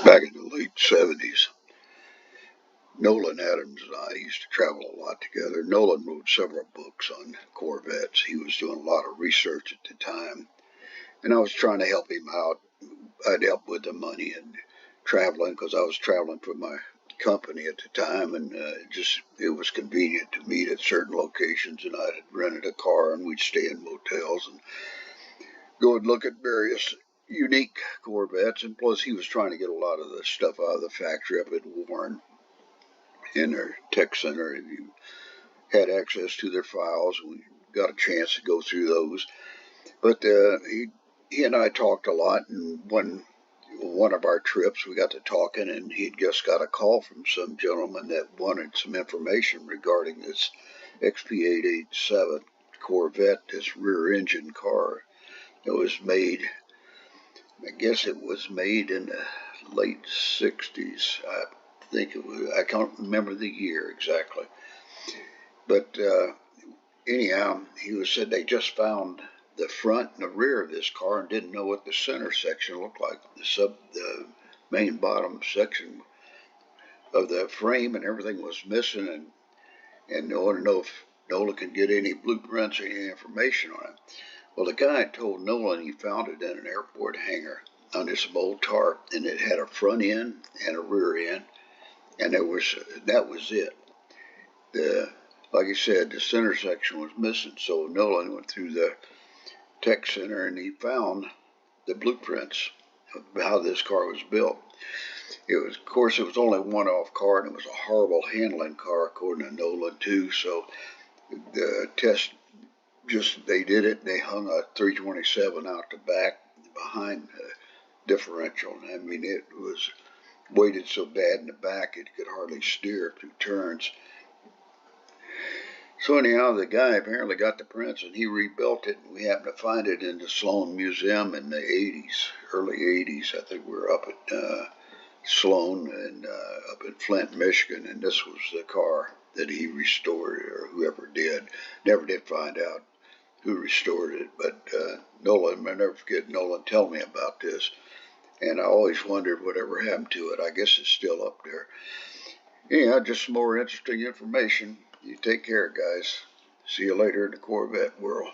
Back in the late 70s, Noland Adams and I used to travel a lot together. Noland wrote several books on Corvettes. He was doing a lot of research at the time, and I was trying to help him out. I'd help with the money and traveling because I was traveling for my company at the time, and it was convenient to meet at certain locations. And I had rented a car, and we'd stay in motels and go and look at various unique Corvettes. And plus, he was trying to get a lot of the stuff out of the factory up in Warren in their tech center, and you had access to their files. We got a chance to go through those. But he and I talked a lot, and one of our trips we got to talking, and he'd just got a call from some gentleman that wanted some information regarding this XP887 Corvette, this rear engine car. It was made, I guess it was made in the late 60s. I think it was, I can't remember the year exactly. But anyhow, he said they just found the front and the rear of this car and didn't know what the center section looked like. The main bottom section of the frame and everything was missing, and they wanted to know if Nolan could get any blueprints or any information on it. Well, the guy told Nolan he found it in an airport hangar on this old tarp, and it had a front end and a rear end, and that was it. Like I said, the center section was missing, so Nolan went through the tech center and he found the blueprints of how this car was built. Of course, it was only a one-off car, and it was a horrible handling car, according to Nolan too. So the test, they did it. They hung a 327 out the back behind the differential. I mean, it was weighted so bad in the back it could hardly steer through turns. So anyhow, the guy apparently got the prints and he rebuilt it. We happened to find it in the Sloan Museum in the 80s, early 80s. I think we were up at Sloan and up in Flint, Michigan, and this was the car that he restored, or whoever did. Never did find out who restored it, but Nolan, I'll never forget Nolan telling me about this, and I always wondered whatever happened to it. I guess it's still up there. Anyhow, just some more interesting information. You take care, guys. See you later in the Corvette world.